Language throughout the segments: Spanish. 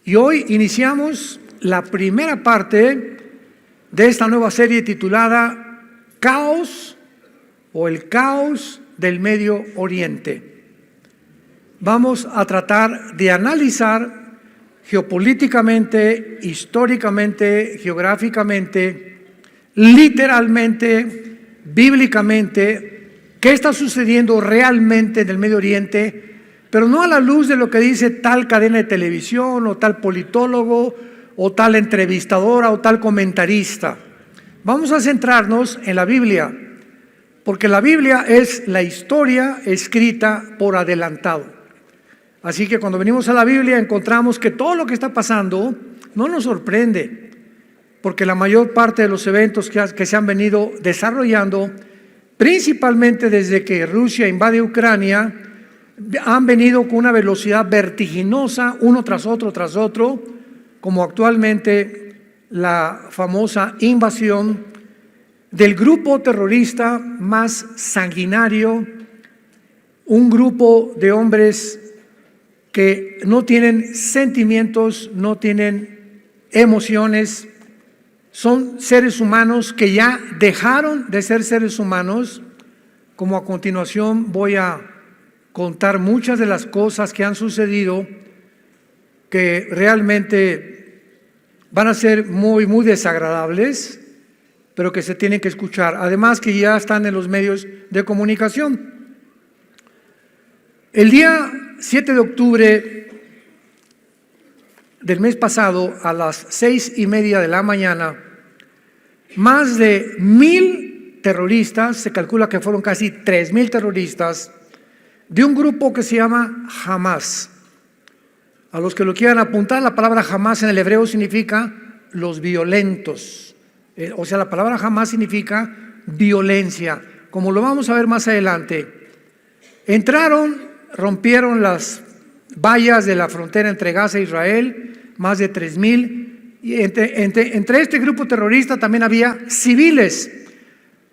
Y hoy iniciamos la primera parte de esta nueva serie titulada Caos o el caos del Medio Oriente. Vamos a tratar de analizar geopolíticamente, históricamente, geográficamente, literalmente, bíblicamente, qué está sucediendo realmente en el Medio Oriente, pero no a la luz de lo que dice tal cadena de televisión o tal politólogo o tal entrevistadora o tal comentarista. Vamos a centrarnos en la Biblia, porque la Biblia es la historia escrita por adelantado. Así que cuando venimos a la Biblia encontramos que todo lo que está pasando no nos sorprende, porque la mayor parte de los eventos que se han venido desarrollando, principalmente desde que Rusia invade Ucrania, han venido con una velocidad vertiginosa, uno tras otro, como actualmente la famosa invasión del grupo terrorista más sanguinario, un grupo de hombres que no tienen sentimientos, no tienen emociones, son seres humanos que ya dejaron de ser seres humanos, como a continuación voy a contar muchas de las cosas que han sucedido que realmente van a ser muy desagradables, pero que se tienen que escuchar, además que ya están en los medios de comunicación. El día 7 de octubre del mes pasado, a las 6:30 de la mañana, más de 1,000 terroristas, se calcula que fueron casi 3,000 terroristas, de un grupo que se llama Hamas. A los que lo quieran apuntar, la palabra Hamas en el hebreo significa los violentos. O sea, la palabra Hamas significa violencia, como lo vamos a ver más adelante. Entraron, rompieron las vallas de la frontera entre Gaza e Israel, más de 3,000. Y entre este grupo terrorista también había civiles,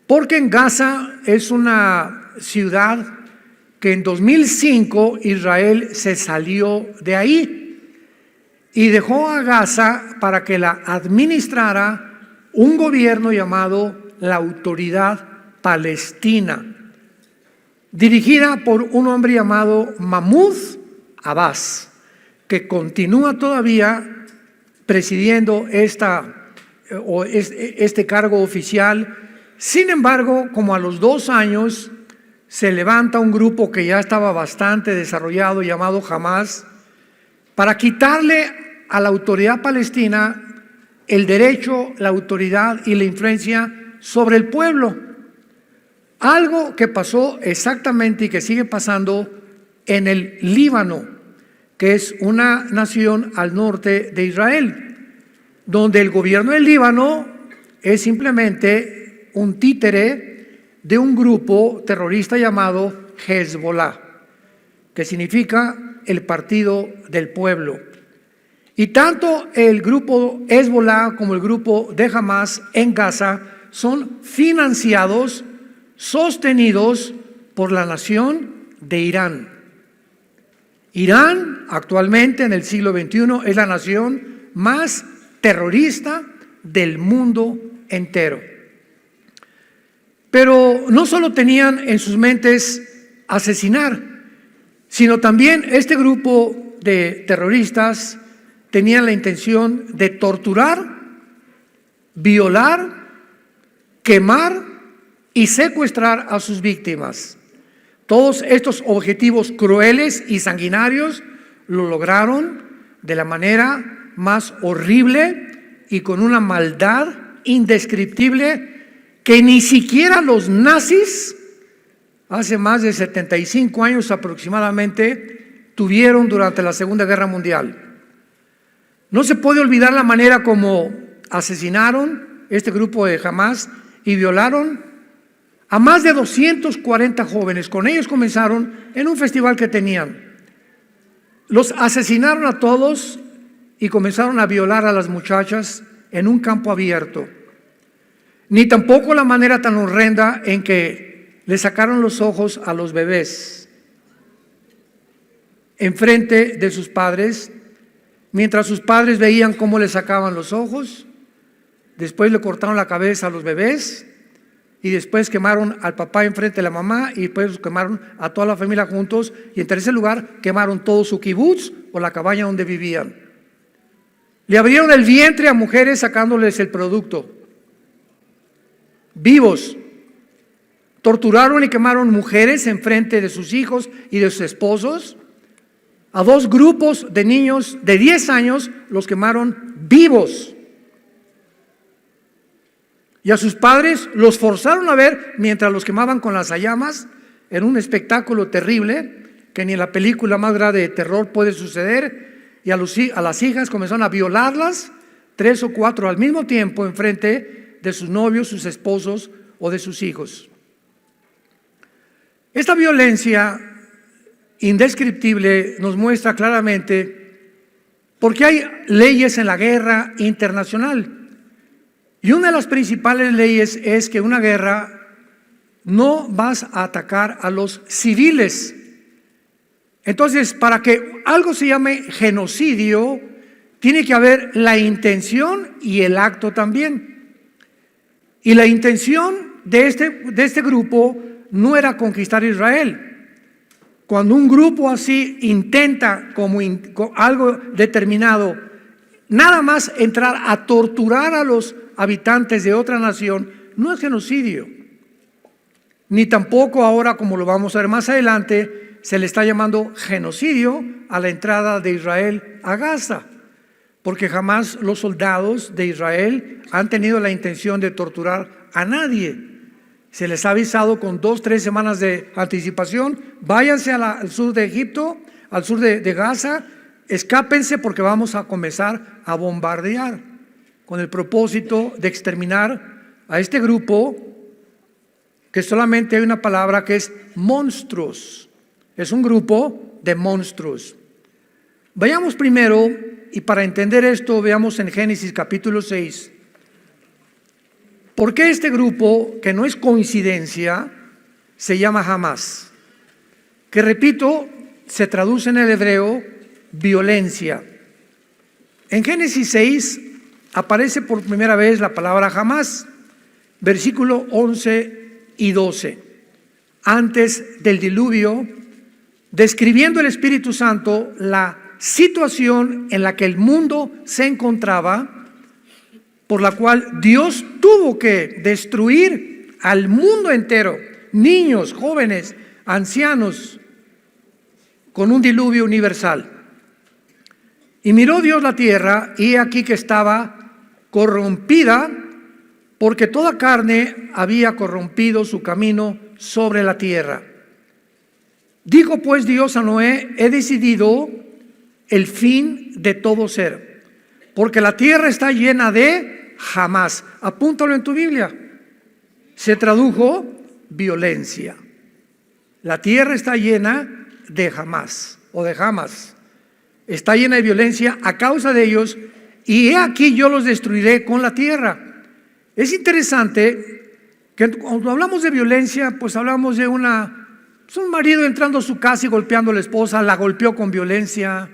porque en Gaza es una ciudad que en 2005 Israel se salió de ahí y dejó a Gaza para que la administrara un gobierno llamado la Autoridad Palestina, dirigida por un hombre llamado Mahmoud Abbas, que continúa todavía presidiendo este cargo oficial. Sin embargo, como a los 2 años, se levanta un grupo que ya estaba bastante desarrollado llamado Hamas para quitarle a la autoridad palestina el derecho, la autoridad y la influencia sobre el pueblo. Algo que pasó exactamente y que sigue pasando en el Líbano, que es una nación al norte de Israel, donde el gobierno del Líbano es simplemente un títere de un grupo terrorista llamado Hezbollah, que significa el partido del pueblo. Y tanto el grupo Hezbollah como el grupo de Hamas en Gaza son financiados, sostenidos por la nación de Irán. Irán actualmente en el siglo XXI es la nación más terrorista del mundo entero. Pero no solo tenían en sus mentes asesinar, sino también este grupo de terroristas tenían la intención de torturar, violar, quemar y secuestrar a sus víctimas. Todos estos objetivos crueles y sanguinarios lo lograron de la manera más horrible y con una maldad indescriptible que ni siquiera los nazis, hace más de 75 años aproximadamente, tuvieron durante la Segunda Guerra Mundial. No se puede olvidar la manera como asesinaron este grupo de Hamas y violaron a más de 240 jóvenes. Con ellos comenzaron en un festival que tenían. Los asesinaron a todos y comenzaron a violar a las muchachas en un campo abierto. Ni tampoco la manera tan horrenda en que le sacaron los ojos a los bebés enfrente de sus padres, mientras sus padres veían cómo le sacaban los ojos, después le cortaron la cabeza a los bebés, y después quemaron al papá enfrente de la mamá, y después quemaron a toda la familia juntos, y en tercer lugar quemaron todo su kibutz o la cabaña donde vivían. Le abrieron el vientre a mujeres sacándoles el producto, vivos. Torturaron y quemaron mujeres enfrente de sus hijos y de sus esposos. A 2 grupos de niños de 10 años los quemaron vivos. Y a sus padres los forzaron a ver mientras los quemaban con las llamas, en un espectáculo terrible que ni en la película más grande de terror puede suceder. Y a las hijas comenzaron a violarlas, 3 o 4 al mismo tiempo, enfrente de sus novios, sus esposos o de sus hijos. Esta violencia indescriptible nos muestra claramente por qué hay leyes en la guerra internacional. Y una de las principales leyes es que en una guerra no vas a atacar a los civiles. Entonces, para que algo se llame genocidio, tiene que haber la intención y el acto también. Y la intención de este grupo no era conquistar Israel. Cuando un grupo así intenta como algo determinado, nada más entrar a torturar a los habitantes de otra nación, no es genocidio. Ni tampoco ahora, como lo vamos a ver más adelante, se le está llamando genocidio a la entrada de Israel a Gaza, porque jamás los soldados de Israel han tenido la intención de torturar a nadie. Se les ha avisado con 2 o 3 semanas de anticipación: váyanse al sur de Egipto, al sur de Gaza, escápense porque vamos a comenzar a bombardear, con el propósito de exterminar a este grupo, que solamente hay una palabra que es monstruos. Es un grupo de monstruos. Vayamos primero, y para entender esto, veamos en Génesis capítulo 6. ¿Por qué este grupo, que no es coincidencia, se llama Hamás? Que, repito, se traduce en el hebreo violencia. En Génesis 6 aparece por primera vez la palabra Hamás, versículo 11 y 12. Antes del diluvio, describiendo el Espíritu Santo la situación en la que el mundo se encontraba, por la cual Dios tuvo que destruir al mundo entero, niños, jóvenes, ancianos, con un diluvio universal. Y miró Dios la tierra, y aquí que estaba corrompida, porque toda carne había corrompido su camino sobre la tierra. Dijo pues Dios a Noé: he decidido el fin de todo ser, porque la tierra está llena de Hamás. Apúntalo en tu Biblia. Se tradujo violencia. La tierra está llena de Hamás, o de Hamás. Está llena de violencia a causa de ellos, y he aquí yo los destruiré con la tierra. Es interesante que cuando hablamos de violencia, pues hablamos de un marido entrando a su casa y golpeando a la esposa, la golpeó con violencia,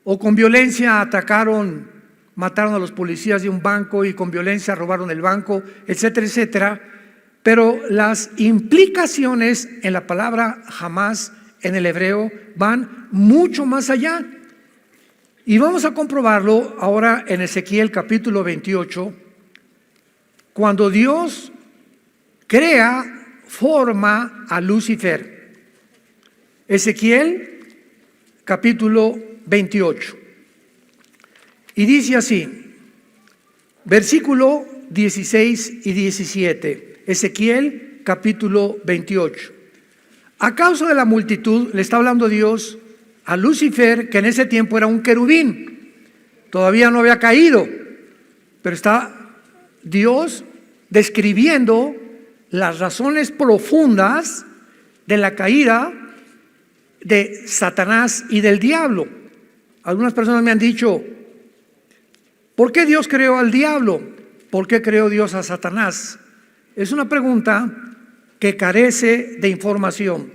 o con violencia mataron a los policías de un banco, y con violencia robaron el banco, etcétera, etcétera. Pero las implicaciones en la palabra Hamás en el hebreo van mucho más allá. Y vamos a comprobarlo ahora en Ezequiel capítulo 28, cuando Dios forma a Lucifer. Ezequiel capítulo 28. Y dice así, versículo 16 y 17, Ezequiel capítulo 28. A causa de la multitud, le está hablando Dios a Lucifer, que en ese tiempo era un querubín, todavía no había caído, pero está Dios describiendo las razones profundas de la caída de Satanás y del diablo. Algunas personas me han dicho: ¿por qué Dios creó al diablo? ¿Por qué creó Dios a Satanás? Es una pregunta que carece de información,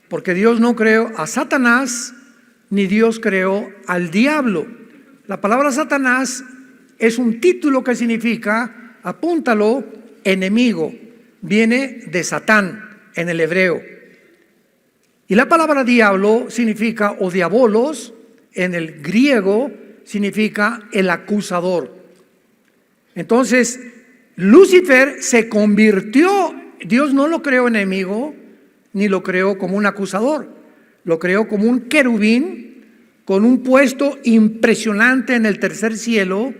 porque Dios no creó a Satanás, ni Dios creó al diablo. La palabra Satanás es un título que significa, apúntalo, enemigo. Viene de Satán en el hebreo. Y la palabra diablo significa, o diabolos, en el griego significa el acusador. Entonces, Lucifer se convirtió, Dios no lo creó enemigo, ni lo creó como un acusador, lo creó como un querubín con un puesto impresionante en el tercer cielo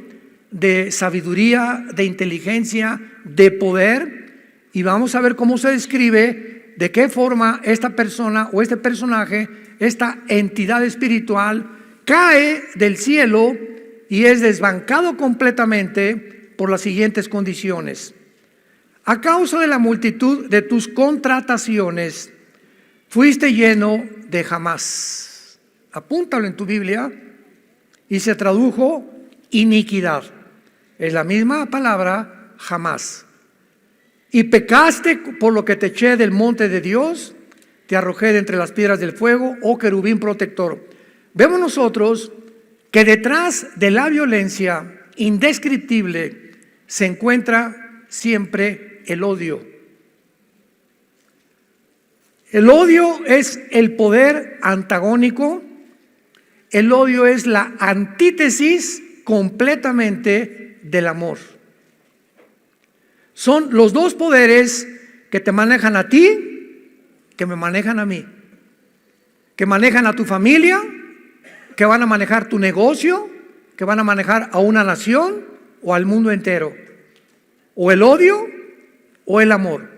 de sabiduría, de inteligencia, de poder. Y vamos a ver cómo se describe, de qué forma esta persona o este personaje, esta entidad espiritual, cae del cielo y es desbancado completamente por las siguientes condiciones. A causa de la multitud de tus contrataciones, fuiste lleno de jamás. Apúntalo en tu Biblia, y se tradujo iniquidad. Es la misma palabra, jamás. Y pecaste, por lo que te eché del monte de Dios, te arrojé de entre las piedras del fuego, oh querubín protector. Vemos nosotros que detrás de la violencia indescriptible se encuentra siempre el odio. El odio es el poder antagónico, el odio es la antítesis completamente del amor. Son los dos poderes que te manejan a ti, que me manejan a mí, que manejan a tu familia, que van a manejar tu negocio, que van a manejar a una nación o al mundo entero. O el odio o el amor.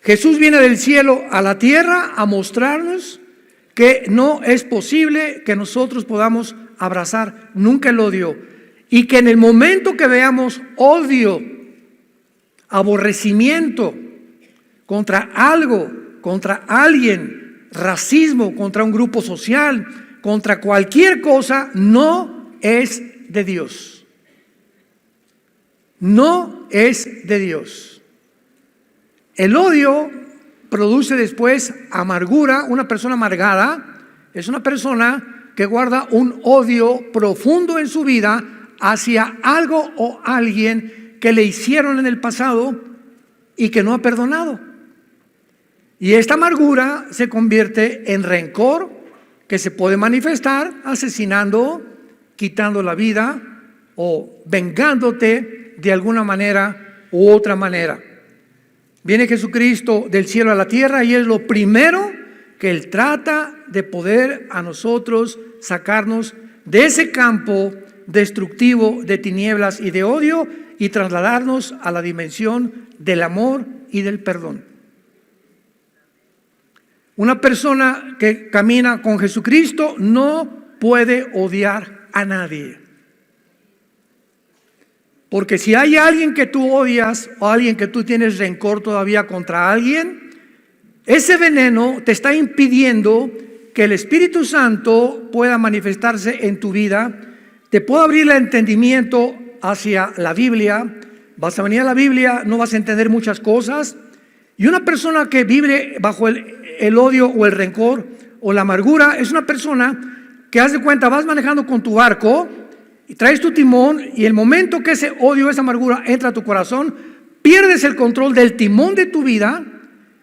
Jesús viene del cielo a la tierra a mostrarnos que no es posible que nosotros podamos abrazar nunca el odio, y que en el momento que veamos odio, aborrecimiento contra algo, contra alguien, racismo contra un grupo social, contra cualquier cosa, no es de Dios. No es de Dios. El odio produce después amargura. Una persona amargada es una persona que guarda un odio profundo en su vida hacia algo o alguien que le hicieron en el pasado y que no ha perdonado. Y esta amargura se convierte en rencor, que se puede manifestar asesinando, quitando la vida o vengándote de alguna manera u otra manera. Viene Jesucristo del cielo a la tierra y es lo primero que Él trata de poder a nosotros sacarnos de ese campo destructivo de tinieblas y de odio y trasladarnos a la dimensión del amor y del perdón. Una persona que camina con Jesucristo no puede odiar a nadie. Porque si hay alguien que tú odias o alguien que tú tienes rencor todavía contra alguien, ese veneno te está impidiendo que el Espíritu Santo pueda manifestarse en tu vida, te pueda abrir el entendimiento hacia la Biblia. Vas a venir a la Biblia, no vas a entender muchas cosas. Y una persona que vive bajo el odio o el rencor o la amargura es una persona que, haz de cuenta, vas manejando con tu barco y traes tu timón, y el momento que ese odio, esa amargura entra a tu corazón, pierdes el control del timón de tu vida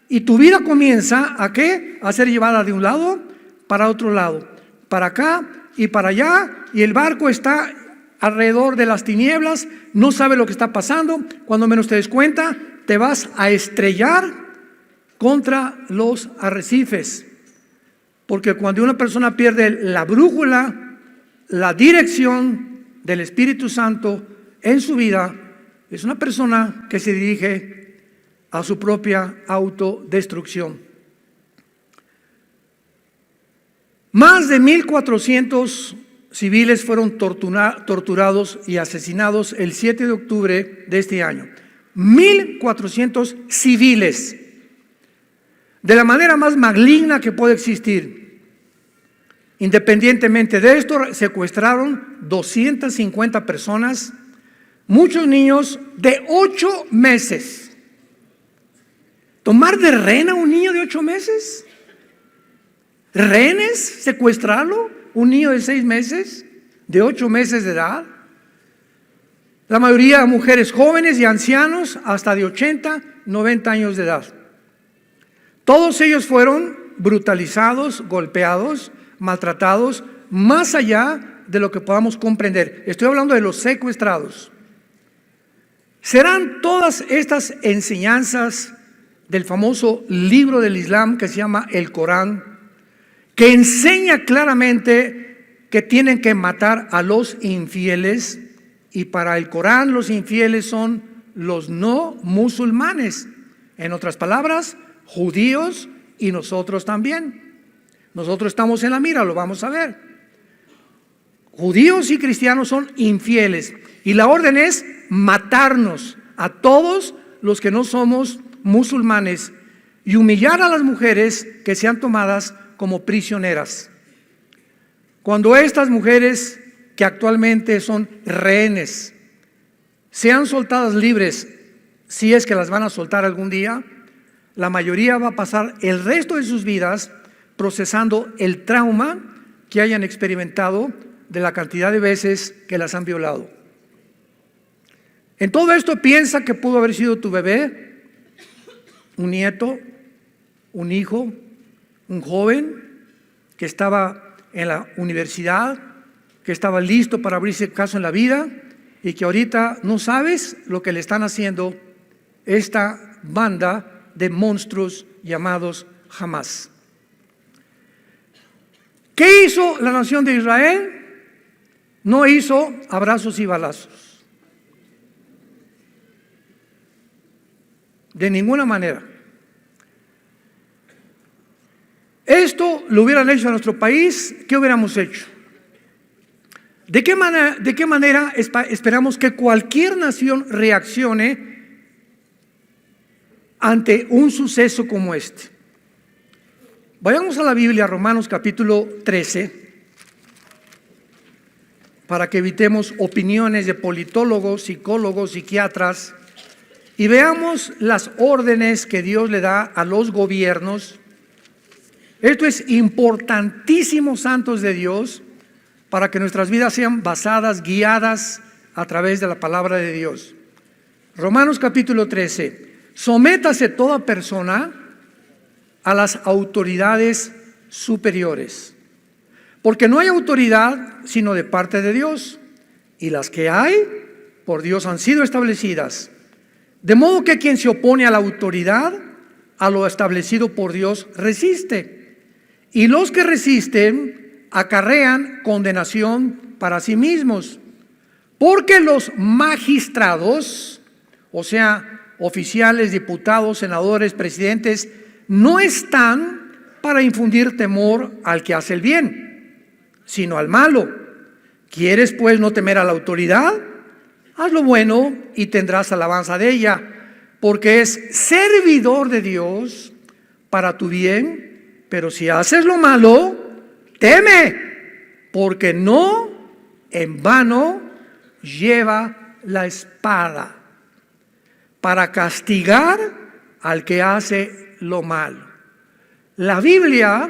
y tu vida comienza ¿a qué? A ser llevada de un lado para otro lado, para acá y para allá, y el barco está alrededor de las tinieblas, no sabe lo que está pasando. Cuando menos te des cuenta, te vas a estrellar contra los arrecifes, porque cuando una persona pierde la brújula, la dirección del Espíritu Santo en su vida, es una persona que se dirige a su propia autodestrucción. Más de 1,400 civiles fueron torturados y asesinados el 7 de octubre de este año. 1,400 civiles, de la manera más maligna que puede existir. Independientemente de esto, secuestraron 250 personas, muchos niños de 8 meses. ¿Tomar de rehén a un niño de 8 meses? ¿Rehenes? ¿Secuestrarlo? ¿Un niño de 6 meses? de 8 meses de edad. La mayoría de mujeres jóvenes y ancianos hasta de 80, 90 años de edad. Todos ellos fueron brutalizados, golpeados, maltratados, más allá de lo que podamos comprender. Estoy hablando de los secuestrados. ¿Serán todas estas enseñanzas del famoso libro del Islam que se llama el Corán, que enseña claramente que tienen que matar a los infieles? Y para el Corán los infieles son los no musulmanes. En otras palabras, judíos y nosotros también. Nosotros estamos en la mira, lo vamos a ver. Judíos y cristianos son infieles. Y la orden es matarnos a todos los que no somos musulmanes y humillar a las mujeres que sean tomadas como prisioneras. Cuando estas mujeres que actualmente son rehenes sean soltadas libres, si es que las van a soltar algún día, la mayoría va a pasar el resto de sus vidas procesando el trauma que hayan experimentado de la cantidad de veces que las han violado. En todo esto piensa que pudo haber sido tu bebé, un nieto, un hijo, un joven que estaba en la universidad, que estaba listo para abrirse caso en la vida y que ahorita no sabes lo que le están haciendo esta banda de monstruos llamados Hamás. ¿Qué hizo la nación de Israel? No hizo abrazos y balazos. De ninguna manera. Esto lo hubieran hecho en nuestro país, ¿qué hubiéramos hecho? ¿De qué manera esperamos que cualquier nación reaccione ante un suceso como este? Vayamos a la Biblia, Romanos capítulo 13, para que evitemos opiniones de politólogos, psicólogos, psiquiatras, y veamos las órdenes que Dios le da a los gobiernos. Esto es importantísimo, santos de Dios, para que nuestras vidas sean basadas, guiadas a través de la palabra de Dios. Romanos capítulo 13. Sométase toda persona a las autoridades superiores, porque no hay autoridad sino de parte de Dios, y las que hay por Dios han sido establecidas. De modo que quien se opone a la autoridad, a lo establecido por Dios, resiste. Y los que resisten acarrean condenación para sí mismos. Porque los magistrados, o sea, oficiales, diputados, senadores, presidentes, no están para infundir temor al que hace el bien, sino al malo. ¿Quieres pues no temer a la autoridad? Haz lo bueno y tendrás alabanza de ella, porque es servidor de Dios para tu bien. Pero si haces lo malo, teme, porque no en vano lleva la espada para castigar al que hace lo malo. La Biblia,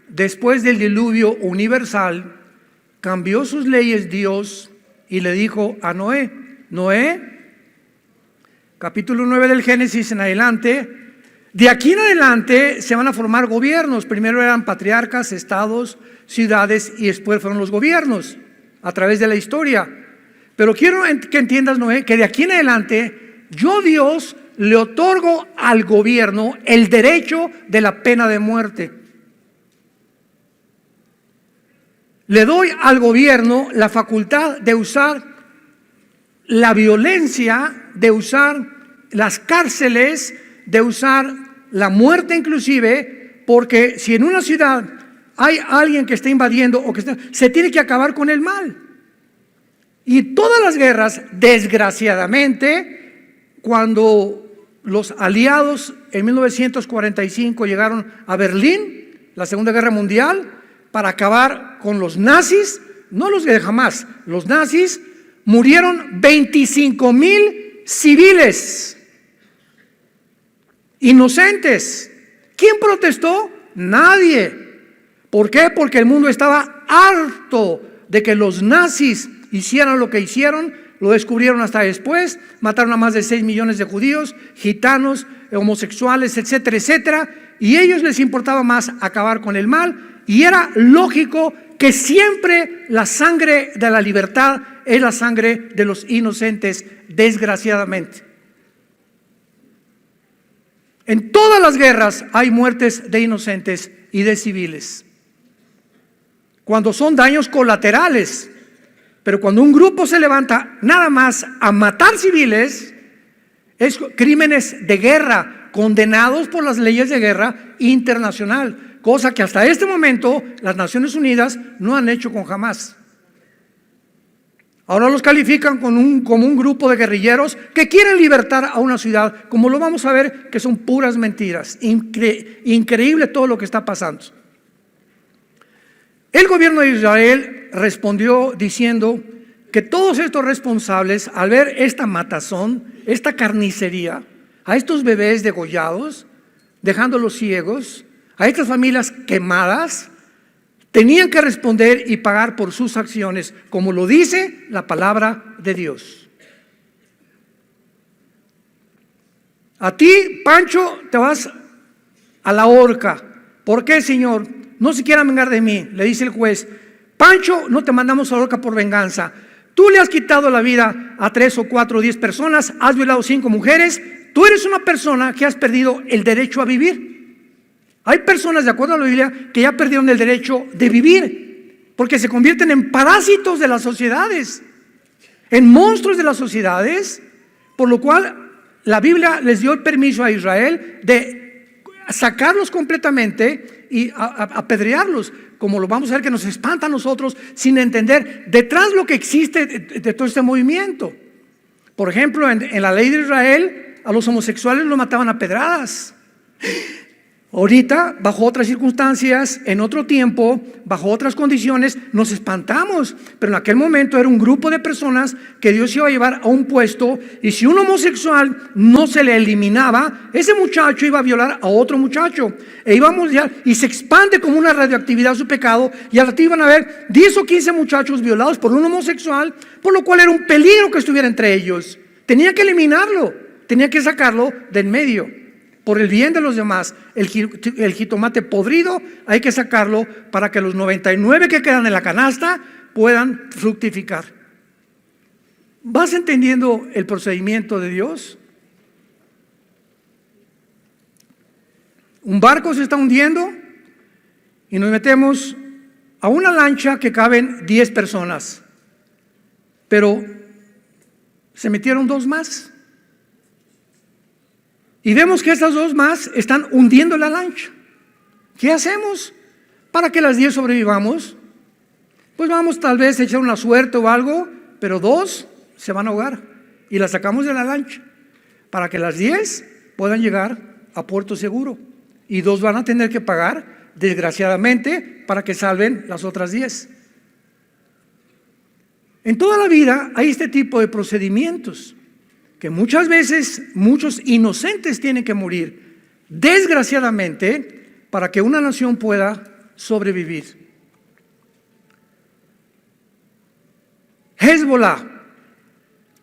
después del diluvio universal, cambió sus leyes Dios y le dijo a Noé, capítulo 9 del Génesis en adelante, de aquí en adelante se van a formar gobiernos. Primero eran patriarcas, estados, ciudades, y después fueron los gobiernos a través de la historia. Pero quiero que entiendas, Noé, que de aquí en adelante yo, Dios, le otorgo al gobierno el derecho de la pena de muerte. Le doy al gobierno la facultad de usar la violencia, de usar las cárceles, de usar la muerte inclusive, porque si en una ciudad hay alguien que está invadiendo o que se tiene que acabar con el mal. Y todas las guerras, desgraciadamente, cuando los aliados en 1945 llegaron a Berlín, la Segunda Guerra Mundial, para acabar con los nazis, no los de Hamás, los nazis, murieron 25,000 civiles inocentes. ¿Quién protestó? Nadie. ¿Por qué? Porque el mundo estaba harto de que los nazis hicieran lo que hicieron, lo descubrieron hasta después, mataron a más de 6 millones de judíos, gitanos, homosexuales, etcétera, etcétera, y a ellos les importaba más acabar con el mal, y era lógico que siempre la sangre de la libertad es la sangre de los inocentes, desgraciadamente. En todas las guerras hay muertes de inocentes y de civiles, cuando son daños colaterales. Pero cuando un grupo se levanta nada más a matar civiles, es crímenes de guerra, condenados por las leyes de guerra internacional, cosa que hasta este momento las Naciones Unidas no han hecho con Hamás. Ahora los califican como un grupo de guerrilleros que quieren libertar a una ciudad, como lo vamos a ver, que son puras mentiras. Increíble todo lo que está pasando. El gobierno de Israel respondió diciendo que todos estos responsables, al ver esta matazón, esta carnicería, a estos bebés degollados, dejándolos ciegos, a estas familias quemadas, tenían que responder y pagar por sus acciones, como lo dice la palabra de Dios. A ti, Pancho, te vas a la horca. ¿Por qué, Señor? No se quiera vengar de mí, le dice el juez. Pancho, no te mandamos a la horca por venganza. Tú le has quitado la vida a 3 o 4 o 10 personas, has violado 5 mujeres. Tú eres una persona que has perdido el derecho a vivir. Hay personas, de acuerdo a la Biblia, que ya perdieron el derecho de vivir, porque se convierten en parásitos de las sociedades, en monstruos de las sociedades, por lo cual la Biblia les dio el permiso a Israel de sacarlos completamente y apedrearlos, como lo vamos a ver, que nos espanta a nosotros sin entender detrás lo que existe de todo este movimiento. Por ejemplo, en la ley de Israel, a los homosexuales los mataban a pedradas. Ahorita, bajo otras circunstancias, en otro tiempo, bajo otras condiciones, nos espantamos. Pero en aquel momento era un grupo de personas que Dios iba a llevar a un puesto, y si un homosexual no se le eliminaba, ese muchacho iba a violar a otro muchacho. Y se expande como una radioactividad su pecado, y al rato iban a haber 10 o 15 muchachos violados por un homosexual, por lo cual era un peligro que estuviera entre ellos. Tenía que eliminarlo, tenía que sacarlo de en medio. Por el bien de los demás, el jitomate podrido hay que sacarlo para que los 99 que quedan en la canasta puedan fructificar. ¿Vas entendiendo el procedimiento de Dios? Un barco se está hundiendo y nos metemos a una lancha que caben 10 personas, pero se metieron 2 más. Y vemos que estas 2 más están hundiendo la lancha. ¿Qué hacemos para que las 10 sobrevivamos? Pues vamos tal vez a echar una suerte o algo, pero 2 se van a ahogar y las sacamos de la lancha para que las 10 puedan llegar a puerto seguro. Y 2 van a tener que pagar, desgraciadamente, para que salven las otras 10. En toda la vida hay este tipo de procedimientos, que muchas veces muchos inocentes tienen que morir, desgraciadamente, para que una nación pueda sobrevivir. Hezbollah.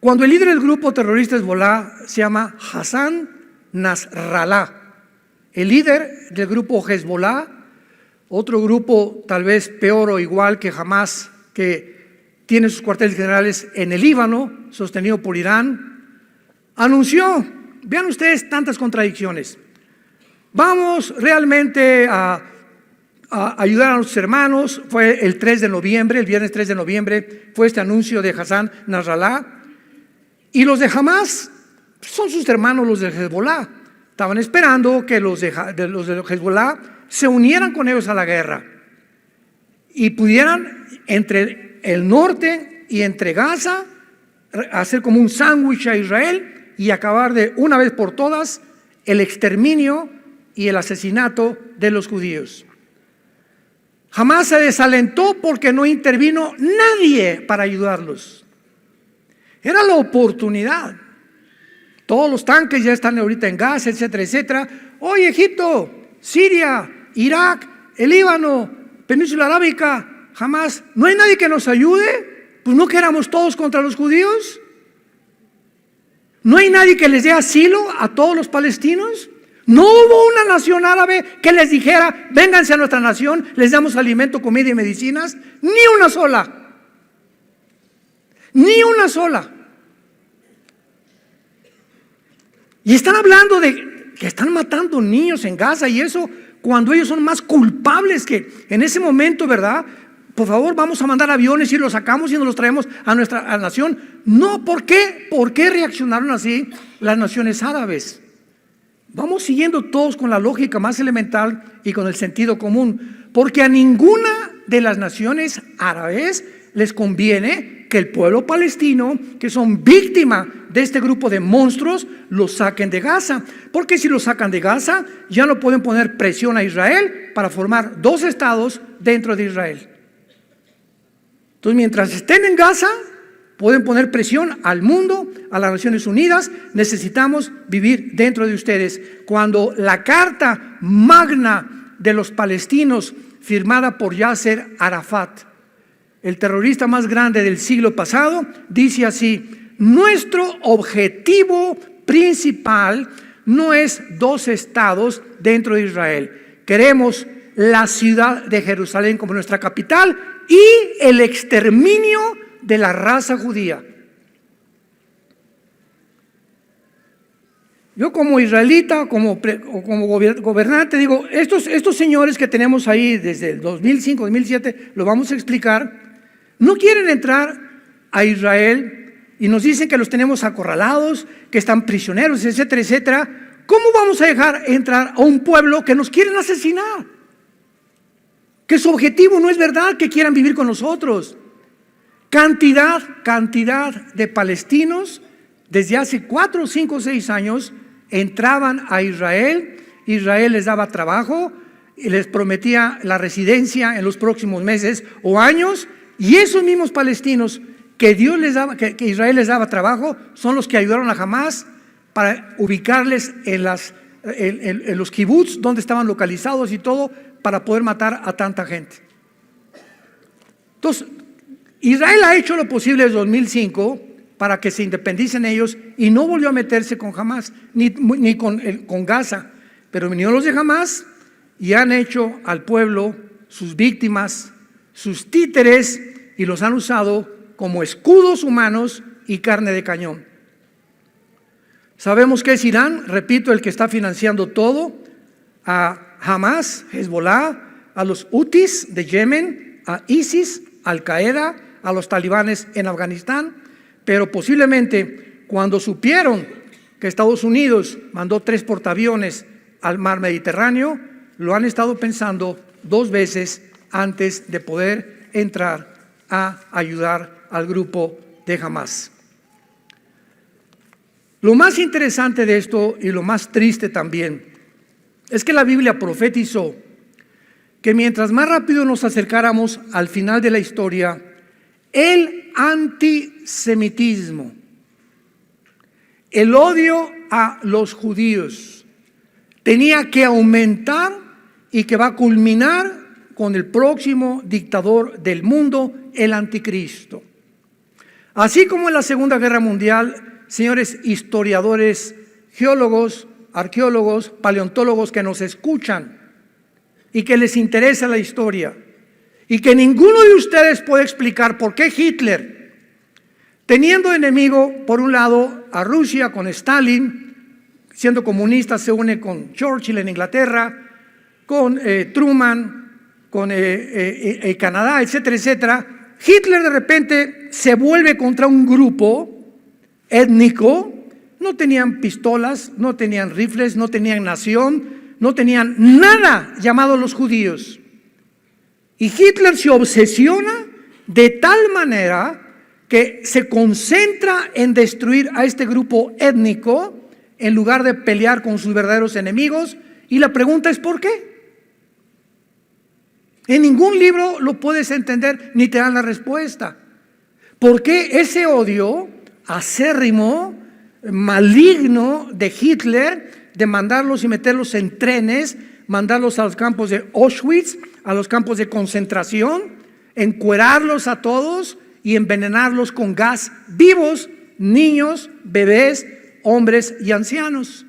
Cuando el líder del grupo terrorista Hezbollah se llama Hassan Nasrallah, el líder del grupo Hezbollah, otro grupo tal vez peor o igual que Hamás, que tiene sus cuarteles generales en el Líbano, sostenido por Irán, anunció, vean ustedes tantas contradicciones, vamos realmente a ayudar a nuestros hermanos. Fue el 3 de noviembre, el viernes 3 de noviembre, fue este anuncio de Hassan Nasrallah. Y los de Hamás son sus hermanos, los de Hezbollah. Estaban esperando que los de Hezbollah se unieran con ellos a la guerra y pudieran entre el norte y entre Gaza hacer como un sándwich a Israel y acabar de una vez por todas el exterminio y el asesinato de los judíos. Jamás se desalentó porque no intervino nadie para ayudarlos. Era la oportunidad. Todos los tanques ya están ahorita en Gaza, etcétera, etcétera. Hoy Egipto, Siria, Irak, el Líbano, Península Arábica, jamás. ¿No hay nadie que nos ayude? Pues no que éramos todos contra los judíos. ¿No hay nadie que les dé asilo a todos los palestinos? No hubo una nación árabe que les dijera, vénganse a nuestra nación, les damos alimento, comida y medicinas. Ni una sola. Ni una sola. Y están hablando de que están matando niños en Gaza y eso cuando ellos son más culpables que en ese momento, ¿verdad? Por favor, vamos a mandar aviones y los sacamos y nos los traemos a nuestra nación. No, ¿por qué? ¿Por qué reaccionaron así las naciones árabes? Vamos siguiendo todos con la lógica más elemental y con el sentido común, porque a ninguna de las naciones árabes les conviene que el pueblo palestino, que son víctimas de este grupo de monstruos, los saquen de Gaza, porque si los sacan de Gaza ya no pueden poner presión a Israel para formar dos estados dentro de Israel. Entonces, mientras estén en Gaza, pueden poner presión al mundo, a las Naciones Unidas. Necesitamos vivir dentro de ustedes. Cuando la carta magna de los palestinos, firmada por Yasser Arafat, el terrorista más grande del siglo pasado, dice así: nuestro objetivo principal no es dos estados dentro de Israel. Queremos la ciudad de Jerusalén como nuestra capital y el exterminio de la raza judía. Yo como israelita, como gobernante, digo, estos señores que tenemos ahí desde el 2005, 2007, lo vamos a explicar, no quieren entrar a Israel y nos dicen que los tenemos acorralados, que están prisioneros, etcétera, etcétera. ¿Cómo vamos a dejar entrar a un pueblo que nos quieren asesinar? Que su objetivo no es verdad que quieran vivir con nosotros. Cantidad de palestinos desde hace 4, 5, 6 años entraban a Israel. Israel les daba trabajo y les prometía la residencia en los próximos meses o años, y esos mismos palestinos que Dios les daba, que Israel les daba trabajo, son los que ayudaron a Hamás para ubicarles en los kibbutz donde estaban localizados y todo, para poder matar a tanta gente. Entonces, Israel ha hecho lo posible desde 2005 para que se independicen ellos y no volvió a meterse con Hamás ni con Gaza, pero vinieron los de Hamás y han hecho al pueblo sus víctimas, sus títeres, y los han usado como escudos humanos y carne de cañón. Sabemos que es Irán, repito, el que está financiando todo, a Hamás, Hezbollah, a los Houthis de Yemen, a ISIS, Al Qaeda, a los talibanes en Afganistán, pero posiblemente cuando supieron que Estados Unidos mandó 3 portaaviones al mar Mediterráneo, lo han estado pensando 2 veces antes de poder entrar a ayudar al grupo de Hamás. Lo más interesante de esto y lo más triste también es que la Biblia profetizó que mientras más rápido nos acercáramos al final de la historia, el antisemitismo, el odio a los judíos, tenía que aumentar y que va a culminar con el próximo dictador del mundo, el anticristo. Así como en la Segunda Guerra Mundial, señores historiadores, geólogos, arqueólogos, paleontólogos que nos escuchan y que les interesa la historia, y que ninguno de ustedes puede explicar por qué Hitler, teniendo enemigo por un lado a Rusia con Stalin, siendo comunista se une con Churchill en Inglaterra, con Truman, con Canadá, etcétera, etcétera. Hitler de repente se vuelve contra un grupo étnico. No tenían pistolas, no tenían rifles, no tenían nación, no tenían nada llamado los judíos. Y Hitler se obsesiona de tal manera que se concentra en destruir a este grupo étnico en lugar de pelear con sus verdaderos enemigos. Y la pregunta es ¿por qué? En ningún libro lo puedes entender ni te dan la respuesta. ¿Por qué ese odio acérrimo, maligno de Hitler, de mandarlos y meterlos en trenes, mandarlos a los campos de Auschwitz, a los campos de concentración, encuerarlos a todos y envenenarlos con gas vivos, niños, bebés, hombres y ancianos.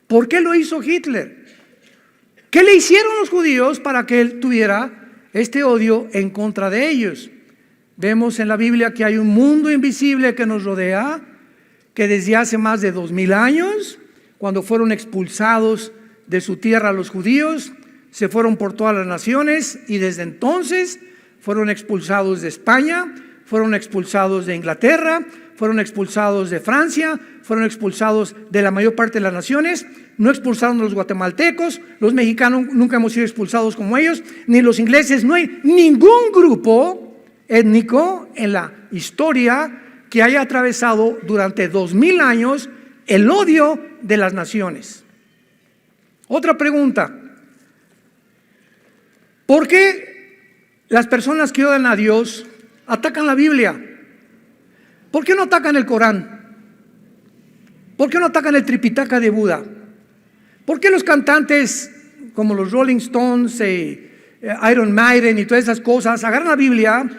¿Por qué lo hizo Hitler? ¿Qué le hicieron los judíos para que él tuviera este odio en contra de ellos? Vemos en la Biblia que hay un mundo invisible que nos rodea, que desde hace más de 2000 años, cuando fueron expulsados de su tierra los judíos, se fueron por todas las naciones y desde entonces fueron expulsados de España, fueron expulsados de Inglaterra, fueron expulsados de Francia, fueron expulsados de la mayor parte de las naciones. No expulsaron a los guatemaltecos, los mexicanos nunca hemos sido expulsados como ellos, ni los ingleses. No hay ningún grupo étnico en la historia que haya atravesado durante 2000 años el odio de las naciones. Otra pregunta: ¿por qué las personas que odian a Dios atacan la Biblia? ¿Por qué no atacan el Corán? ¿Por qué no atacan el Tripitaka de Buda? ¿Por qué los cantantes como los Rolling Stones, Iron Maiden y todas esas cosas agarran la Biblia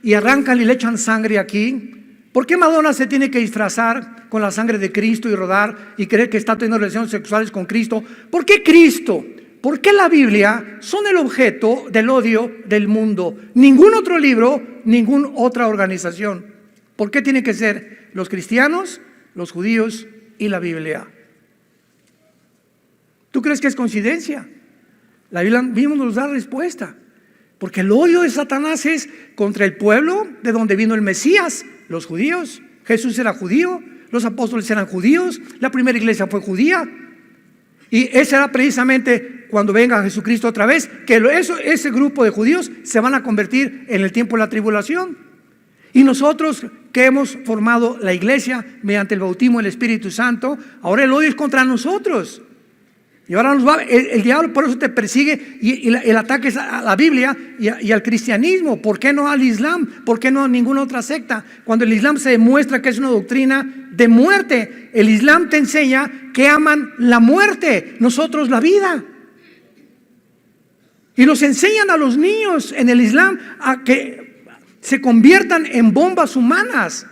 y arrancan y le echan sangre aquí? ¿Por qué Madonna se tiene que disfrazar con la sangre de Cristo y rodar y creer que está teniendo relaciones sexuales con Cristo? ¿Por qué Cristo? ¿Por qué la Biblia son el objeto del odio del mundo? Ningún otro libro, ninguna otra organización. ¿Por qué tienen que ser los cristianos, los judíos y la Biblia? ¿Tú crees que es coincidencia? La Biblia mismo nos da respuesta. Porque el odio de Satanás es contra el pueblo de donde vino el Mesías, los judíos. Jesús era judío, los apóstoles eran judíos, la primera iglesia fue judía. Y ese era precisamente cuando venga Jesucristo otra vez, que ese grupo de judíos se van a convertir en el tiempo de la tribulación. Y nosotros que hemos formado la iglesia mediante el bautismo del Espíritu Santo, ahora el odio es contra nosotros. Y ahora el diablo por eso te persigue y el ataque es a la Biblia y al cristianismo. ¿Por qué no al Islam? ¿Por qué no a ninguna otra secta? Cuando el Islam se demuestra que es una doctrina de muerte. El Islam te enseña que aman la muerte, nosotros la vida. Y nos enseñan a los niños en el Islam a que se conviertan en bombas humanas,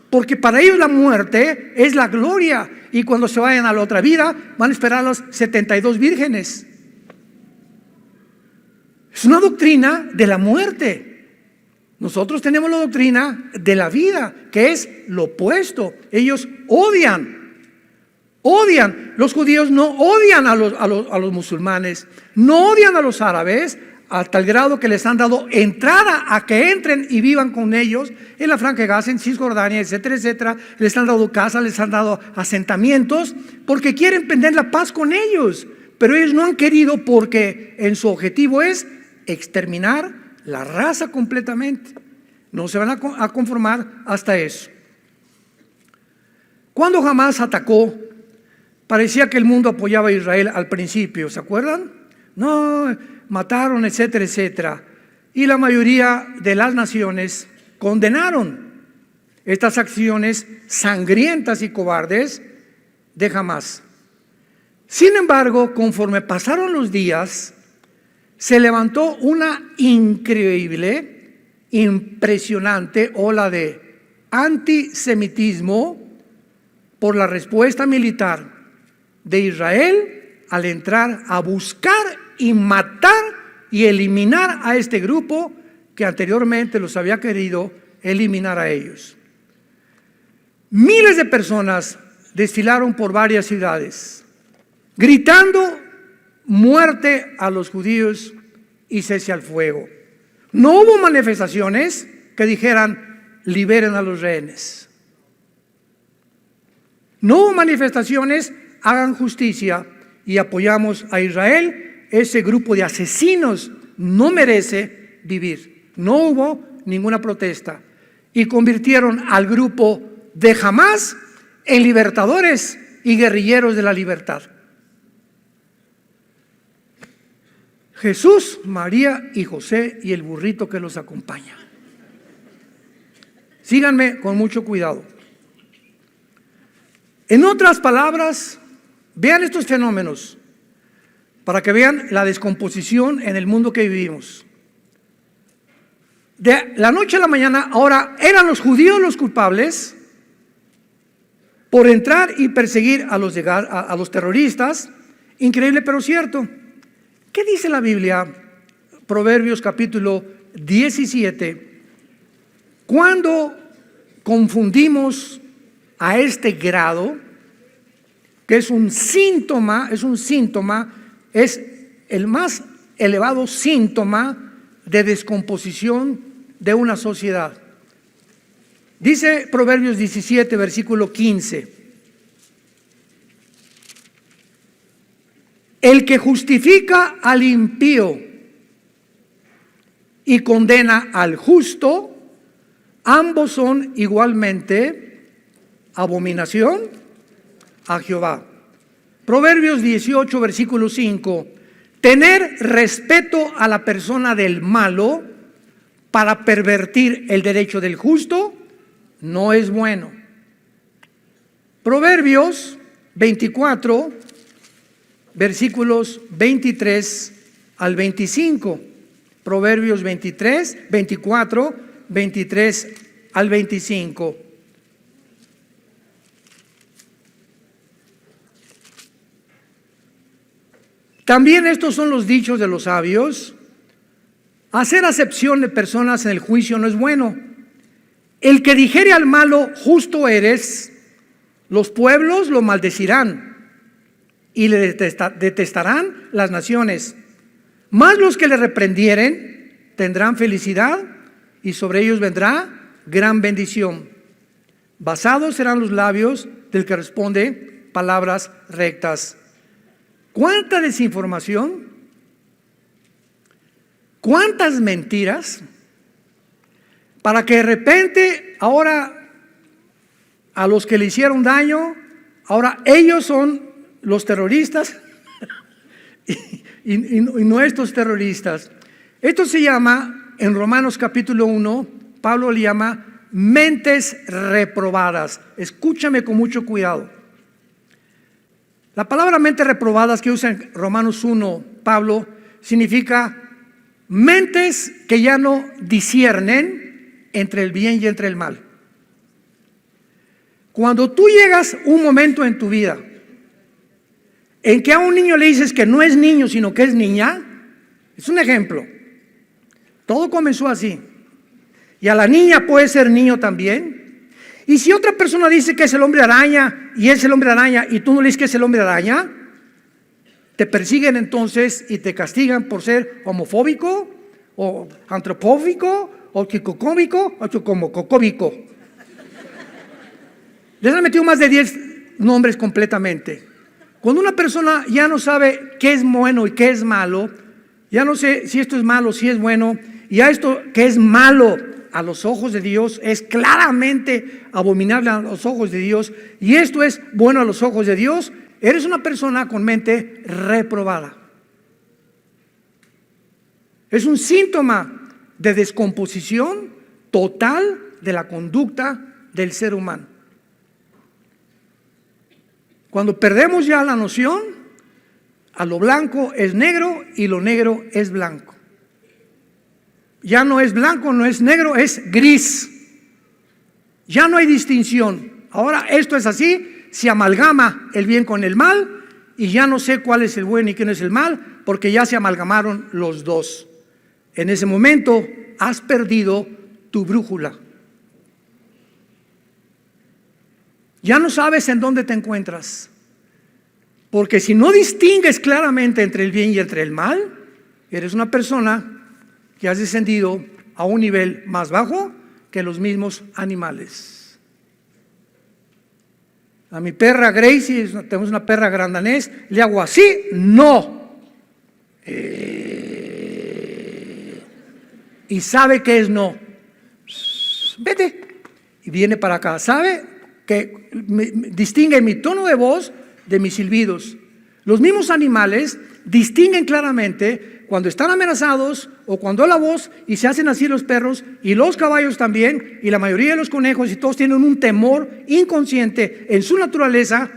porque para ellos la muerte es la gloria, y cuando se vayan a la otra vida van a esperar a las 72 vírgenes. Es una doctrina de la muerte. Nosotros tenemos la doctrina de la vida, que es lo opuesto. Ellos odian. Los judíos no odian a los musulmanes, no odian a los árabes, a tal grado que les han dado entrada a que entren y vivan con ellos en la Franja de Gaza, en Cisjordania, etcétera, etcétera. Les han dado casas, les han dado asentamientos, porque quieren prender la paz con ellos. Pero ellos no han querido, porque en su objetivo es exterminar la raza completamente. No se van a conformar hasta eso. Cuando Hamás atacó, parecía que el mundo apoyaba a Israel al principio, ¿se acuerdan? No, mataron, etcétera, etcétera. Y la mayoría de las naciones condenaron estas acciones sangrientas y cobardes de Hamás. Sin embargo, conforme pasaron los días, se levantó una increíble, impresionante ola de antisemitismo por la respuesta militar de Israel al entrar a buscar y matar y eliminar a este grupo que anteriormente los había querido eliminar a ellos. Miles de personas desfilaron por varias ciudades, gritando muerte a los judíos y cese al fuego. No hubo manifestaciones que dijeran liberen a los rehenes. No hubo manifestaciones, hagan justicia y apoyamos a Israel. Ese grupo de asesinos no merece vivir. No hubo ninguna protesta. Y convirtieron al grupo de Hamás en libertadores y guerrilleros de la libertad. Jesús, María y José y el burrito que los acompaña. Síganme con mucho cuidado. En otras palabras, vean estos fenómenos para que vean la descomposición en el mundo que vivimos. De la noche a la mañana, ahora eran los judíos los culpables por entrar y perseguir a los terroristas. Increíble pero cierto. ¿Qué dice la Biblia? Proverbios capítulo 17. Cuando confundimos a este grado, que es un síntoma, es el más elevado síntoma de descomposición de una sociedad. Dice Proverbios 17, versículo 15. El que justifica al impío y condena al justo, ambos son igualmente abominación a Jehová. Proverbios 18, versículo 5. Tener respeto a la persona del malo para pervertir el derecho del justo no es bueno. Proverbios 24, versículos 23 al 25. Proverbios 24, 23 al 25. También estos son los dichos de los sabios. Hacer acepción de personas en el juicio no es bueno. El que dijere al malo, justo eres, los pueblos lo maldecirán y le detestarán las naciones. Mas los que le reprendieren tendrán felicidad y sobre ellos vendrá gran bendición. Basados serán los labios del que responde palabras rectas. ¿Cuánta desinformación? ¿Cuántas mentiras? Para que de repente ahora a los que le hicieron daño, ahora ellos son los terroristas y nuestros terroristas. Esto se llama, en Romanos capítulo 1, Pablo le llama mentes reprobadas. Escúchame con mucho cuidado. La palabra mentes reprobadas que usa en Romanos 1, Pablo, significa mentes que ya no disciernen entre el bien y entre el mal. Cuando tú llegas un momento en tu vida en que a un niño le dices que no es niño sino que es niña, es un ejemplo. Todo comenzó así. Y a la niña puede ser niño también. Y si otra persona dice que es el hombre araña y es el hombre araña y tú no le dices que es el hombre araña, te persiguen entonces y te castigan por ser homofóbico o antropófico o quicocómico o chocomococóbico. Les han metido más de 10 nombres completamente. Cuando una persona ya no sabe qué es bueno y qué es malo, ya no sé si esto es malo, si es bueno, y a esto que es malo a los ojos de Dios es claramente abominable a los ojos de Dios, y esto es bueno a los ojos de Dios, eres una persona con mente reprobada. Es un síntoma de descomposición total de la conducta del ser humano. Cuando perdemos ya la noción, a lo blanco es negro y lo negro es blanco. Ya no es blanco, no es negro, es gris. Ya no hay distinción. Ahora esto es así, se amalgama el bien con el mal y ya no sé cuál es el bueno y quién es el mal, porque ya se amalgamaron los dos. En ese momento has perdido tu brújula. Ya no sabes en dónde te encuentras, porque si no distingues claramente entre el bien y entre el mal, eres una persona que has descendido a un nivel más bajo que los mismos animales. A mi perra Gracie, tenemos una perra gran danés, le hago así, no. Y sabe que es no. Vete. Y viene para acá. ¿Sabe? Que distingue mi tono de voz de mis silbidos. Los mismos animales distinguen claramente cuando están amenazados o cuando la voz, y se hacen así los perros y los caballos también, y la mayoría de los conejos, y todos tienen un temor inconsciente en su naturaleza,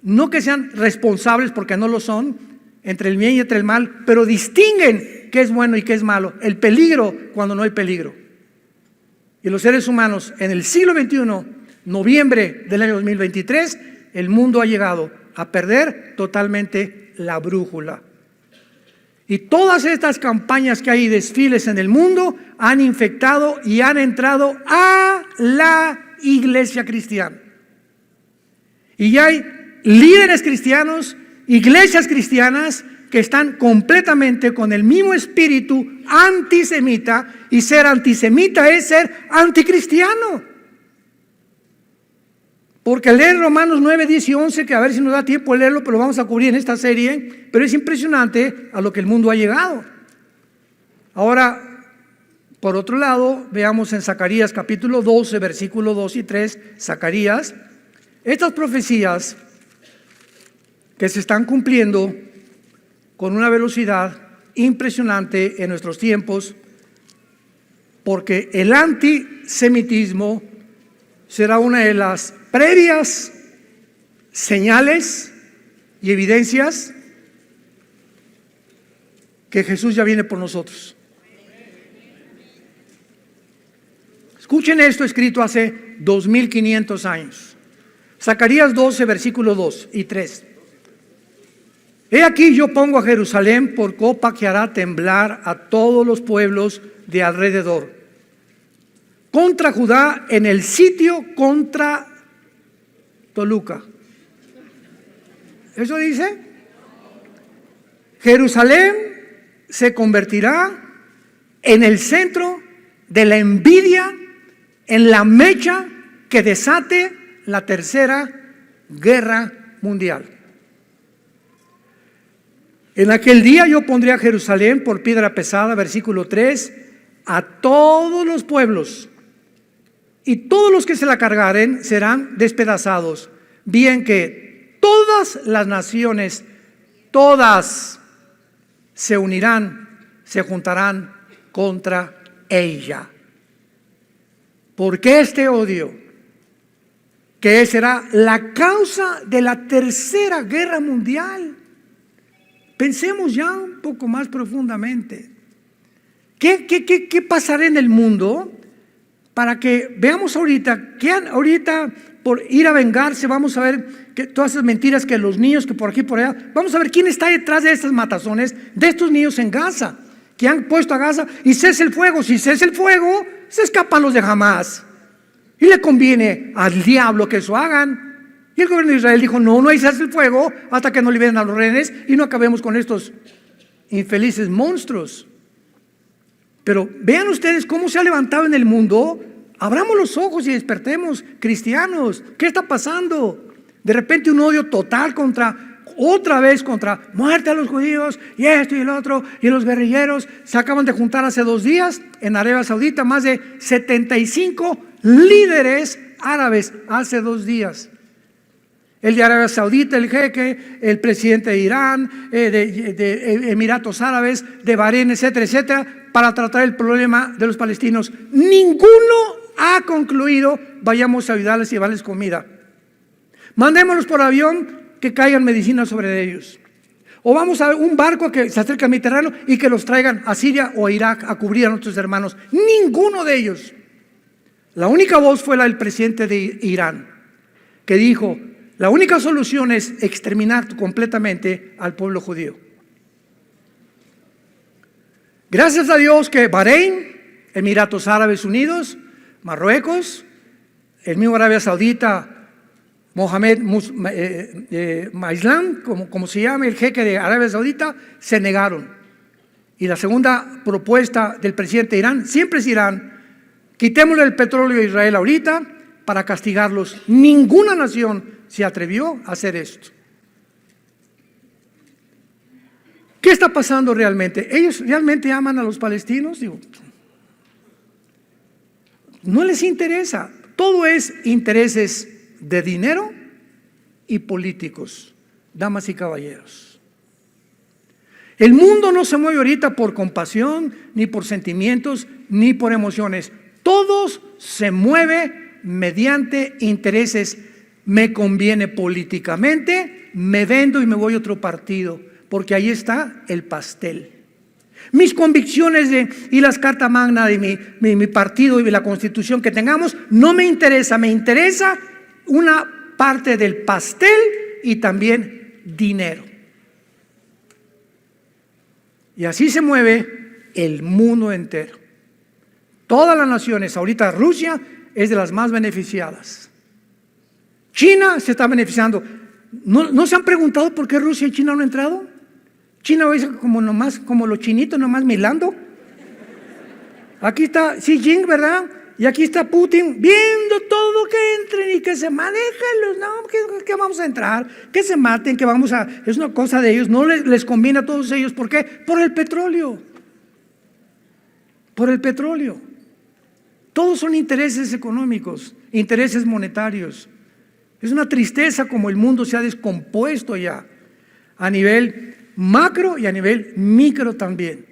no que sean responsables porque no lo son, entre el bien y entre el mal, pero distinguen qué es bueno y qué es malo, el peligro cuando no hay peligro. Y los seres humanos en el siglo XXI, noviembre del año 2023, el mundo ha llegado a perder totalmente la brújula. Y todas estas campañas que hay, desfiles en el mundo, han infectado y han entrado a la iglesia cristiana. Y ya hay líderes cristianos, iglesias cristianas que están completamente con el mismo espíritu antisemita, y ser antisemita es ser anticristiano. Porque leer Romanos 9, 10 y 11, que a ver si nos da tiempo de leerlo, pero lo vamos a cubrir en esta serie, pero es impresionante a lo que el mundo ha llegado. Ahora, por otro lado, veamos en Zacarías capítulo 12, versículos 2 y 3, Zacarías, estas profecías que se están cumpliendo con una velocidad impresionante en nuestros tiempos, porque el antisemitismo será una de las previas señales y evidencias que Jesús ya viene por nosotros. Escuchen esto escrito hace 2500 años. Zacarías 12, versículos 2 y 3. He aquí yo pongo a Jerusalén por copa que hará temblar a todos los pueblos de alrededor. Contra Judá en el sitio contra Toluca. ¿Eso dice? Jerusalén se convertirá en el centro de la envidia, en la mecha que desate la tercera guerra mundial. En aquel día yo pondré a Jerusalén por piedra pesada, versículo 3, a todos los pueblos, y todos los que se la cargaren serán despedazados, bien que todas las naciones, todas se unirán, se juntarán contra ella. ¿Por qué este odio? Que será la causa de la tercera guerra mundial. Pensemos ya un poco más profundamente. ¿Qué pasará en el mundo para que veamos ahorita, que ahorita por ir a vengarse, vamos a ver que todas esas mentiras que los niños, que por aquí por allá, vamos a ver quién está detrás de estas matazones de estos niños en Gaza, que han puesto a Gaza y cese el fuego. Si cese el fuego, se escapan los de Hamás. Y le conviene al diablo que eso hagan. Y el gobierno de Israel dijo, no hay cese el fuego hasta que no liberen a los rehenes y no acabemos con estos infelices monstruos. Pero vean ustedes cómo se ha levantado en el mundo. Abramos los ojos y despertemos, cristianos. ¿Qué está pasando? De repente un odio total otra vez contra muerte a los judíos y esto y el otro, y los guerrilleros. Se acaban de juntar hace 2 días en Arabia Saudita más de 75 líderes árabes hace 2 días. El de Arabia Saudita, el jeque, el presidente de Irán, de Emiratos Árabes, de Bahrein, etcétera, etcétera, para tratar el problema de los palestinos. Ninguno ha concluido, vayamos a ayudarles y llevarles comida. Mandémoslos por avión, que caigan medicinas sobre ellos. O vamos a un barco que se acerque al Mediterráneo y que los traigan a Siria o a Irak a cubrir a nuestros hermanos. Ninguno de ellos. La única voz fue la del presidente de Irán, que dijo, la única solución es exterminar completamente al pueblo judío. Gracias a Dios que Bahrein, Emiratos Árabes Unidos, Marruecos, el mismo Arabia Saudita, Mohamed Maislam, como se llama, el jeque de Arabia Saudita, se negaron. Y la segunda propuesta del presidente de Irán, siempre es Irán, quitémosle el petróleo a Israel ahorita para castigarlos. Ninguna nación se atrevió a hacer esto. ¿Qué está pasando realmente? ¿Ellos realmente aman a los palestinos? Digo, no les interesa. Todo es intereses de dinero y políticos, damas y caballeros. El mundo no se mueve ahorita por compasión, ni por sentimientos, ni por emociones. Todos se mueve mediante intereses. Me conviene políticamente, me vendo y me voy a otro partido, porque ahí está el pastel. Mis convicciones y las cartas magna de mi partido y de la constitución que tengamos no me interesa. Me interesa una parte del pastel y también dinero. Y así se mueve el mundo entero. Todas las naciones, ahorita Rusia es de las más beneficiadas. China se está beneficiando. ¿No se han preguntado por qué Rusia y China no han entrado? China es como los chinitos nomás milando. Aquí está Xi Jinping, ¿verdad? Y aquí está Putin viendo todo que entren y que se manejen los, no, que vamos a entrar, que se maten, que vamos a, es una cosa de ellos, no les conviene a todos ellos. ¿Por qué? Por el petróleo. Por el petróleo. Todos son intereses económicos, intereses monetarios. Es una tristeza como el mundo se ha descompuesto ya a nivel macro y a nivel micro también,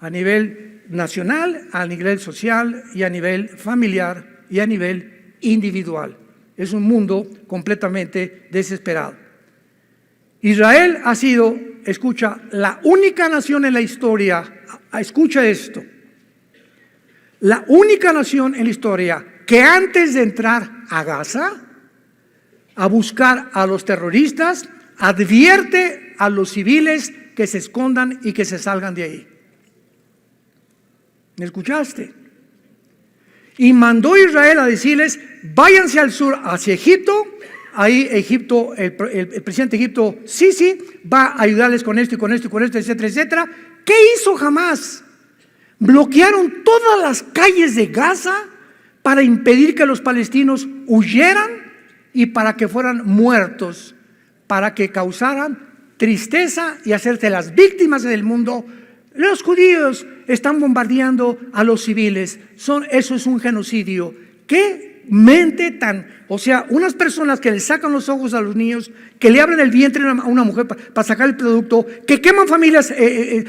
a nivel nacional, a nivel social y a nivel familiar y a nivel individual. Es un mundo completamente desesperado. Israel ha sido, escucha, la única nación en la historia, escucha esto, la única nación en la historia que antes de entrar a Gaza, a buscar a los terroristas, advierte a los civiles que se escondan y que se salgan de ahí. ¿Me escuchaste? Y mandó Israel a decirles, váyanse al sur hacia Egipto. Ahí Egipto, el presidente de Egipto, sí, va a ayudarles con esto y con esto y con esto, etcétera, etcétera. ¿Qué hizo Hamás? Bloquearon todas las calles de Gaza para impedir que los palestinos huyeran y para que fueran muertos, para que causaran tristeza y hacerse las víctimas del mundo. Los judíos están bombardeando a los civiles. Eso es un genocidio. ¿Qué mente tan? O sea, unas personas que le sacan los ojos a los niños, que le abren el vientre a una mujer para sacar el producto, que queman familias,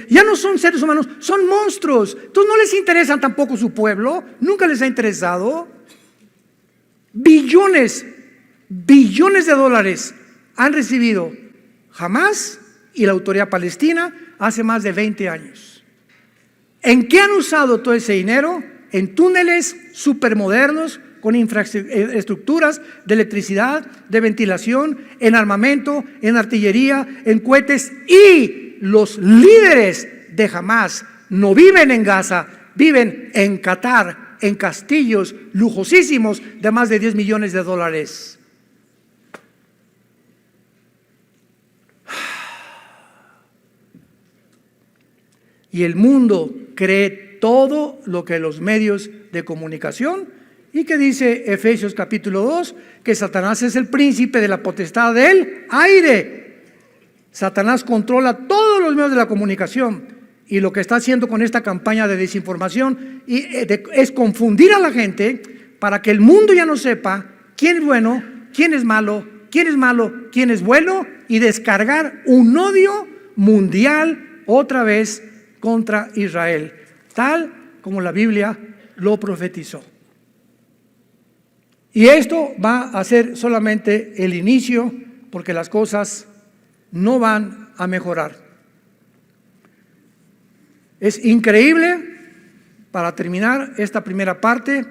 ya no son seres humanos, son monstruos. Entonces no les interesa tampoco su pueblo, nunca les ha interesado. Billones de dólares han recibido Hamás y la autoridad palestina hace más de 20 años. ¿En qué han usado todo ese dinero? En túneles supermodernos con infraestructuras de electricidad, de ventilación, en armamento, en artillería, en cohetes. Y los líderes de Hamás no viven en Gaza, viven en Qatar, en castillos lujosísimos de más de 10 millones de dólares. Y el mundo cree todo lo que los medios de comunicación, y que dice Efesios capítulo 2, que Satanás es el príncipe de la potestad del aire. Satanás controla todos los medios de la comunicación, y lo que está haciendo con esta campaña de desinformación es confundir a la gente para que el mundo ya no sepa quién es bueno, quién es malo, quién es malo, quién es bueno, y descargar un odio mundial otra vez contra Israel, tal como la Biblia lo profetizó. Y esto va a ser solamente el inicio, porque las cosas no van a mejorar. Es increíble, para terminar esta primera parte,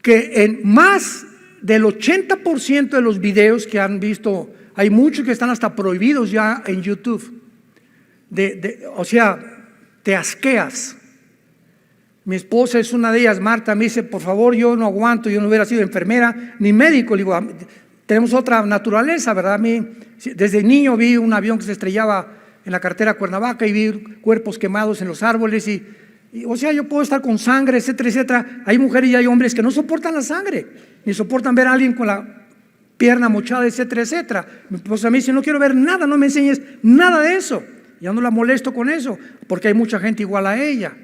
que en más del 80% de los videos que han visto, hay muchos que están hasta prohibidos ya en YouTube. O sea, te asqueas. Mi esposa es una de ellas, Marta, me dice, por favor, yo no aguanto, yo no hubiera sido enfermera ni médico. Le digo, tenemos otra naturaleza, ¿verdad? Desde niño vi un avión que se estrellaba en la carretera Cuernavaca y vi cuerpos quemados en los árboles y o sea, yo puedo estar con sangre, etcétera, etcétera. Hay mujeres y hay hombres que no soportan la sangre, ni soportan ver a alguien con la pierna mochada, etcétera, etcétera. Mi esposa me dice, no quiero ver nada, no me enseñes nada de eso. Ya no la molesto con eso, porque hay mucha gente igual a ella.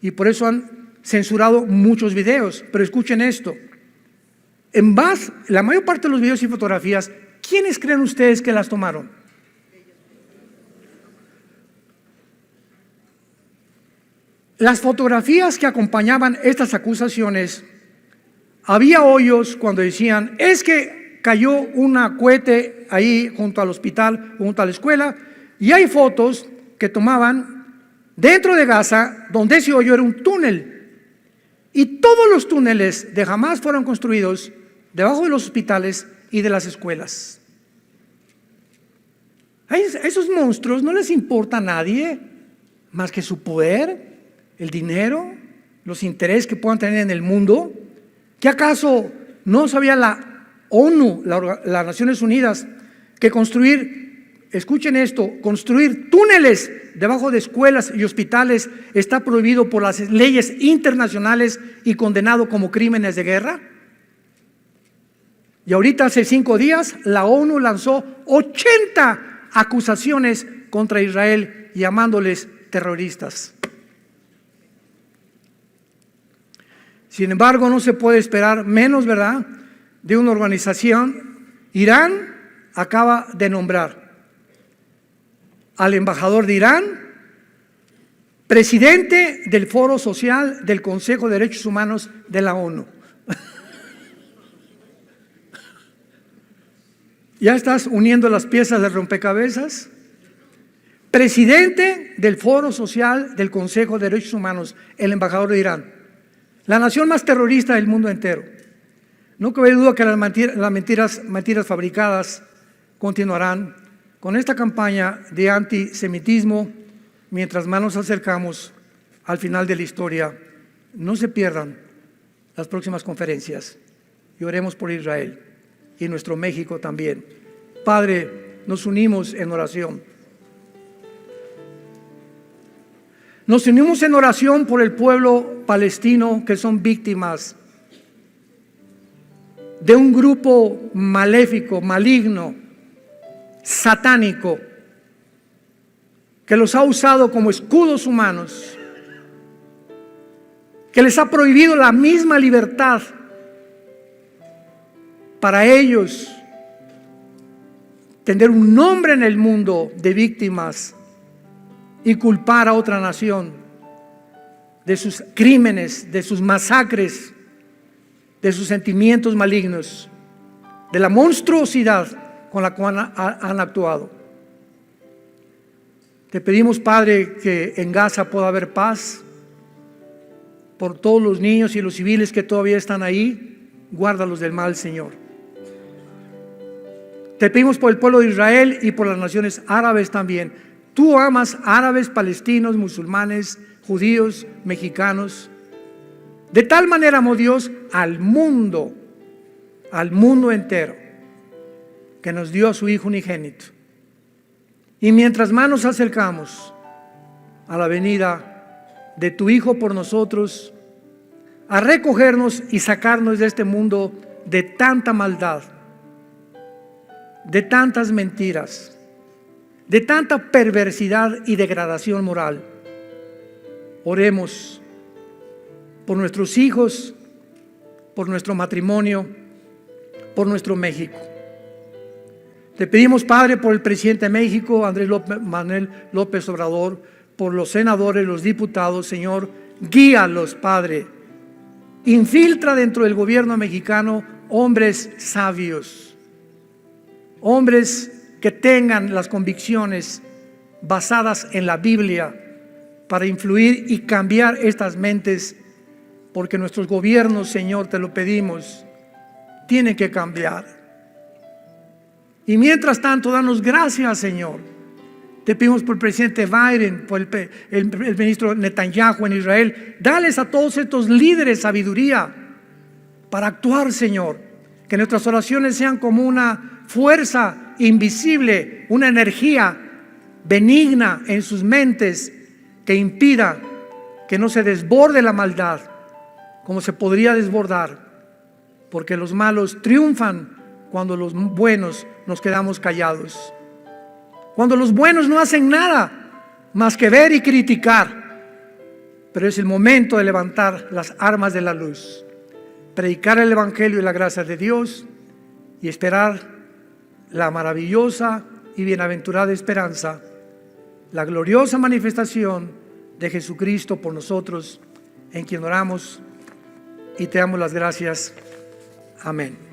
Y por eso han censurado muchos videos. Pero escuchen esto. La mayor parte de los videos y fotografías, ¿quiénes creen ustedes que las tomaron? Las fotografías que acompañaban estas acusaciones, había hoyos cuando decían, es que cayó un cohete ahí junto al hospital, junto a la escuela, y hay fotos que tomaban dentro de Gaza, donde ese hoyo era un túnel. Y todos los túneles de Hamás fueron construidos debajo de los hospitales y de las escuelas. A esos monstruos no les importa a nadie más que su poder, el dinero, los intereses que puedan tener en el mundo. ¿Qué acaso no sabía la ONU, las Naciones Unidas, que construir, escuchen esto, construir túneles debajo de escuelas y hospitales está prohibido por las leyes internacionales y condenado como crímenes de guerra? Y ahorita hace 5 días la ONU lanzó 80 acusaciones contra Israel llamándoles terroristas. Sin embargo, no se puede esperar menos, ¿verdad?, de una organización. Irán acaba de nombrar al embajador de Irán presidente del Foro Social del Consejo de Derechos Humanos de la ONU. ¿Ya estás uniendo las piezas del rompecabezas? Presidente del Foro Social del Consejo de Derechos Humanos, el embajador de Irán, la nación más terrorista del mundo entero. No cabe duda que las mentiras fabricadas continuarán con esta campaña de antisemitismo mientras más nos acercamos al final de la historia. No se pierdan las próximas conferencias y oremos por Israel y nuestro México también. Padre, nos unimos en oración. Nos unimos en oración por el pueblo palestino que son víctimas de un grupo maléfico, maligno, satánico, que los ha usado como escudos humanos, que les ha prohibido la misma libertad para ellos tener un nombre en el mundo de víctimas y culpar a otra nación de sus crímenes, de sus masacres, de sus sentimientos malignos, de la monstruosidad con la cual han actuado. Te pedimos, Padre, que en Gaza pueda haber paz por todos los niños y los civiles que todavía están ahí. Guárdalos del mal, Señor. Te pedimos por el pueblo de Israel y por las naciones árabes también. Tú amas árabes, palestinos, musulmanes, judíos, mexicanos. De tal manera amó Dios al mundo entero, que nos dio a su Hijo unigénito. Y mientras más nos acercamos a la venida de tu Hijo por nosotros, a recogernos y sacarnos de este mundo de tanta maldad, de tantas mentiras, de tanta perversidad y degradación moral, oremos por nuestros hijos, por nuestro matrimonio, por nuestro México. Te pedimos, Padre, por el presidente de México, Manuel López Obrador, por los senadores, los diputados, Señor, guíalos, Padre. Infiltra dentro del gobierno mexicano hombres sabios, hombres que tengan las convicciones basadas en la Biblia para influir y cambiar estas mentes, porque nuestros gobiernos, Señor, te lo pedimos, tienen que cambiar. Y mientras tanto, danos gracias, Señor. Te pedimos por el presidente Biden, por el ministro Netanyahu en Israel. Dales a todos estos líderes sabiduría para actuar, Señor. Que nuestras oraciones sean como una fuerza invisible, una energía benigna en sus mentes que impida que no se desborde la maldad como se podría desbordar, porque los malos triunfan cuando los buenos nos quedamos callados, cuando los buenos no hacen nada más que ver y criticar. Pero es el momento de levantar las armas de la luz, predicar el Evangelio y la gracia de Dios y esperar la maravillosa y bienaventurada esperanza, la gloriosa manifestación de Jesucristo por nosotros, en quien oramos y te damos las gracias. Amén.